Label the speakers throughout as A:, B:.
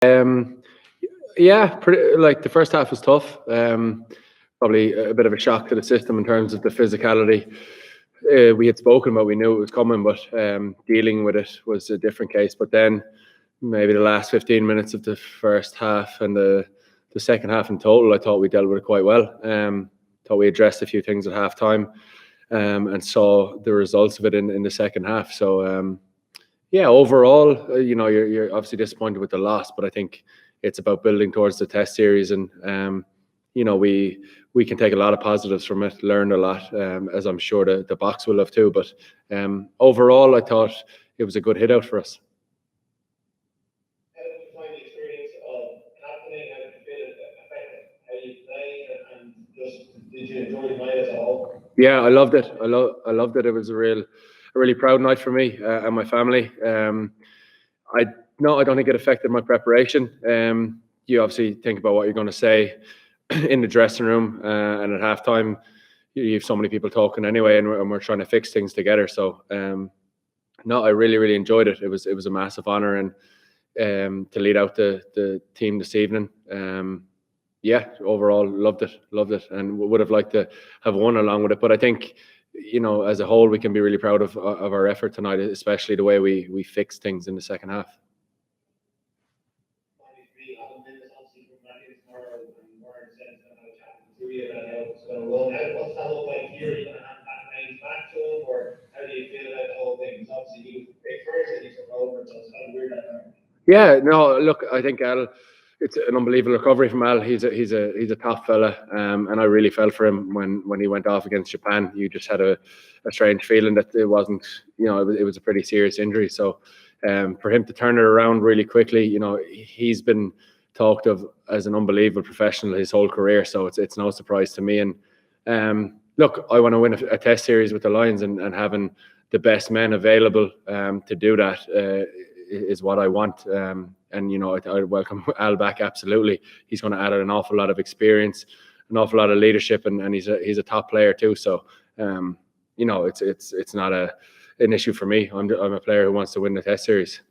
A: Um, yeah, pretty, like the first half was tough. Probably a bit of a shock to the system in terms of the physicality. We had spoken about, we knew it was coming, but dealing with it was a different case. But then maybe the last 15 minutes of the first half and the second half in total, I thought we dealt with it quite well. Thought we addressed a few things at half time, and saw the results of it in the second half. So yeah, overall, you're obviously disappointed with the loss, but I think it's about building towards the test series, and we can take a lot of positives from it, learned a lot, as I'm sure the box will have too. But overall, I thought it was a good hit out for us.
B: How did you find the experience of captaining? How did you feel it affected how you played, and just did you enjoy the night as a whole?
A: Yeah, I loved it. I loved it. It was a really proud night for me and my family. I No, I don't think it affected my preparation. You obviously think about what you're going to say in the dressing room, and at halftime, you have so many people talking anyway, and we're trying to fix things together. So no, I really enjoyed it. It was a massive honor, and to lead out the team this evening. Yeah, overall loved it, and would have liked to have won along with it. But I think, as a whole, we can be really proud of our effort tonight, especially the way we fixed things in the second half.
B: What's that look like here? Are you going to hand that range back to him, or how do you feel about the whole thing? Because obviously you picked first and you took over, so it's kind of weird that.
A: Yeah, no, look, I think Al, it's an unbelievable recovery from Al. He's a top fella, and I really felt for him when he went off against Japan. You just had a strange feeling that it wasn't, it was a pretty serious injury. So for him to turn it around really quickly, he's been talked of as an unbelievable professional his whole career. So it's no surprise to me. And look, I want to win a test series with the Lions, and having the best men available to do that is what I want. And I welcome Al back. Absolutely, he's going to add an awful lot of experience, an awful lot of leadership, and he's a top player too. So it's not an issue for me. I'm a player who wants to win the test series.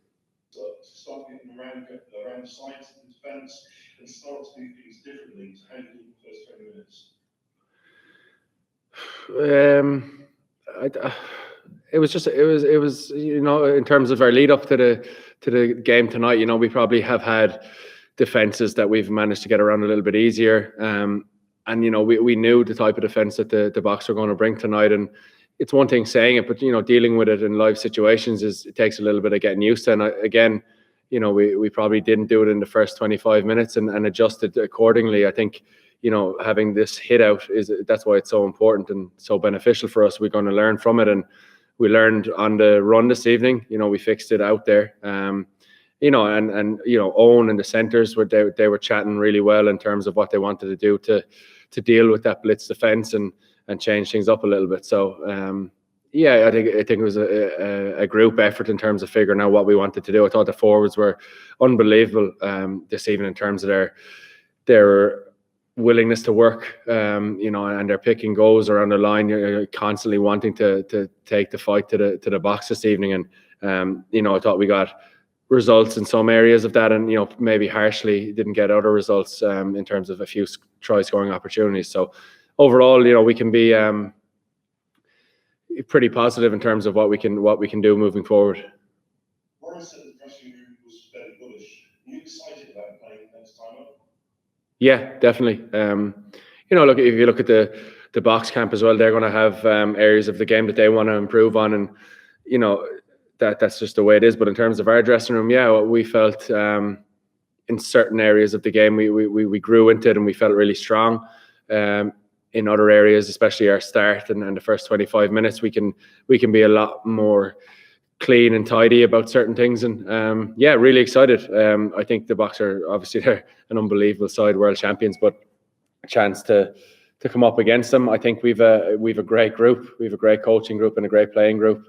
C: So starting around the sides and defence, and start to do things differently. So how do you do the first 20 minutes?
A: It was in terms of our lead up to the game tonight, we probably have had defenses that we've managed to get around a little bit easier, and we knew the type of defense that the Boks were going to bring tonight. And it's one thing saying it, but dealing with it in live situations it takes a little bit of getting used to. And we probably didn't do it in the first 25 minutes and adjusted accordingly. I think having this hit out that's why it's so important and so beneficial for us. We're going to learn from it, and we learned on the run this evening. We fixed it out there. And Owen and the centers they were chatting really well in terms of what they wanted to do to deal with that blitz defense and change things up a little bit. So yeah, I think it was a group effort in terms of figuring out what we wanted to do. I thought the forwards were unbelievable this evening in terms of their willingness to work, and their pick and goes around the line. You're constantly wanting to take the fight to the box this evening, and I thought we got results in some areas of that, and maybe harshly didn't get other results in terms of a few try scoring opportunities. So overall, we can be pretty positive in terms of what we can do moving forward.
C: Morris said the dressing room was very bullish. Are you excited about playing next time up?
A: Yeah, definitely. Look, if you look at the box camp as well, they're going to have areas of the game that they want to improve on, and that's just the way it is. But in terms of our dressing room, yeah, we felt in certain areas of the game we grew into it, and we felt really strong. In other areas, especially our start and the first 25 minutes, we can be a lot more clean and tidy about certain things. And yeah, really excited. I think the Boks are obviously they're an unbelievable side, world champions, but a chance to come up against them. I think we've a great group. We have a great coaching group and a great playing group.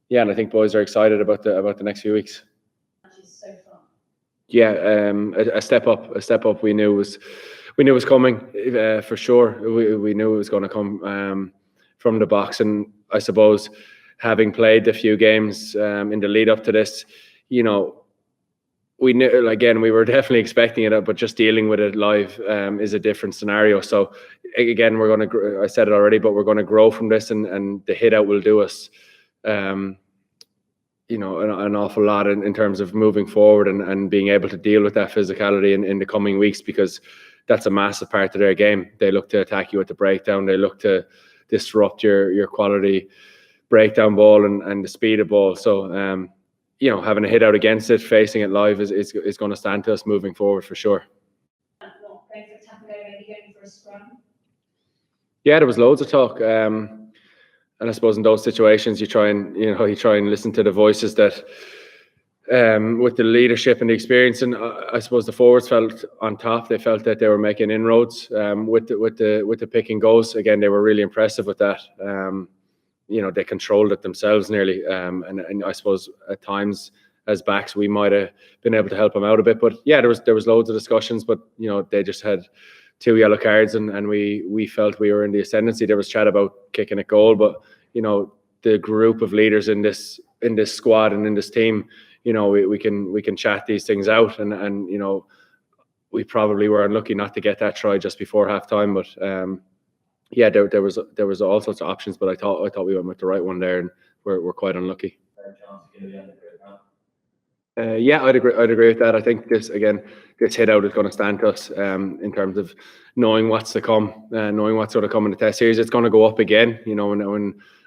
A: Yeah, and I think boys are excited about the next few weeks. Yeah, a step up. We knew was coming for sure. We knew it was going to come from the Boks, and I suppose having played a few games in the lead up to this, we knew, again, we were definitely expecting it, but just dealing with it live is a different scenario. So again, we're going to, I said it already, but we're going to grow from this, and the hit out will do us, you know, an awful lot in terms of moving forward and being able to deal with that physicality in the coming weeks, because that's a massive part of their game. They look to attack you at the breakdown. They look to disrupt your quality breakdown ball and the speed of ball. So, you know, having a hit out against it, facing it live is going to stand to us moving forward for sure. Yeah, there was loads of talk. And I suppose in those situations, you try and listen to the voices that, with the leadership and the experience. And I suppose the forwards felt on top. They felt that they were making inroads with the pick and goes. Again, they were really impressive with that. You know, they controlled it themselves nearly. And I suppose at times as backs, we might have been able to help them out a bit. But yeah, there was loads of discussions. But you know, they just had 2 yellow cards, and we felt we were in the ascendancy. There was chat about kicking a goal, but you know, the group of leaders in this squad and in this team, you know, we can chat these things out, and you know, we probably were unlucky not to get that try just before halftime. But yeah, there was all sorts of options, but I thought we went with the right one there, and we're quite unlucky. Yeah, I'd agree with that. I think this hit out is going to stand to us in terms of knowing what's to come, knowing what's going to come in the test series. It's going to go up again, you know,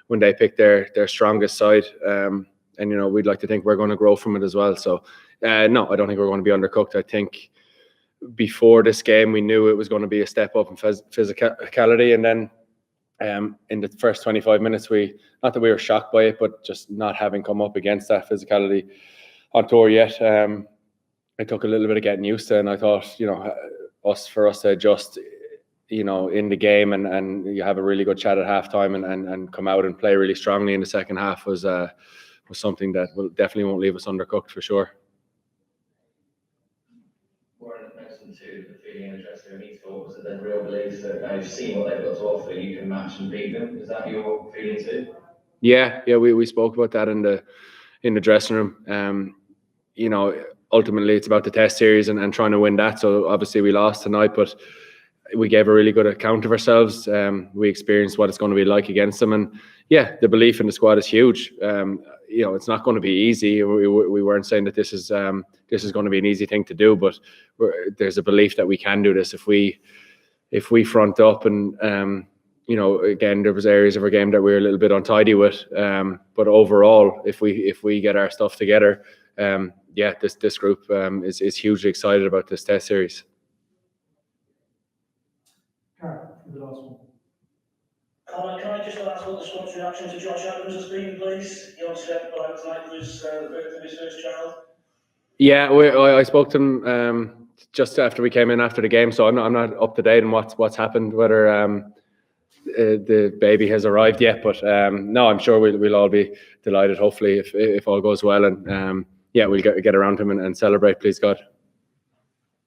A: when they pick their strongest side, and you know, we'd like to think we're going to grow from it as well. So no, I don't think we're going to be undercooked. I think before this game we knew it was going to be a step up in physicality, and then in the first 25 minutes, not that we were shocked by it, but just not having come up against that physicality on tour yet, it took a little bit of getting used to, and I thought, you know, for us to adjust, you know, in the game and you have a really good chat at halftime and come out and play really strongly in the second half was something that definitely won't leave us undercooked for sure.
D: Warren mentioned too the feeling and interest in each thought was that the real belief that now you've seen what they've got to offer, you can match and beat them. Is that your feeling too? Yeah, we spoke about that in the dressing room. You know, ultimately it's about the test series and trying to win that. So obviously we lost tonight, but we gave a really good account of ourselves. We experienced what it's going to be like against them, and yeah, the belief in the squad is huge. You know, it's not going to be easy. We weren't saying that this is going to be an easy thing to do, but there's a belief that we can do this if we front up. And you know, again, there was areas of our game that we were a little bit untidy with, but overall, if we get our stuff together, yeah, this group is hugely excited about this test series.
E: The last one.
F: Conor, can I just ask what the squad's reaction to Josh Adams has been, please? He obviously had to pull out tonight for the birth of his first child.
A: Yeah, I spoke to him just after we came in after the game, so I'm not up to date on what's happened, whether the baby has arrived yet. But no, I'm sure we'll all be delighted, hopefully, if all goes well, and yeah, we'll get around him and celebrate, please God.